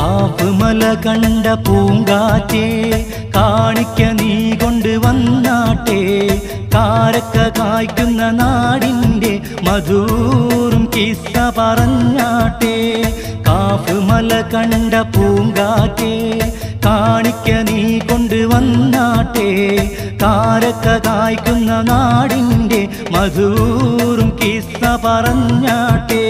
കാപ്പ് മല കണ്ട പൂങ്കാറ്റേ കാണിക്ക നീ കൊണ്ടുവന്നാട്ടെ കാരക്ക കായ്ക്കുന്ന നാടിൻ്റെ മധുറും കിസ്സ പറഞ്ഞാട്ടെ കാപ്പ് മല കണ്ട പൂങ്കാറ്റേ കാണിക്ക നീ കൊണ്ടുവന്നാട്ടെ കാരക്ക കായ്ക്കുന്ന നാടിൻ്റെ മധുറും കിസ്സ പറഞ്ഞാട്ടെ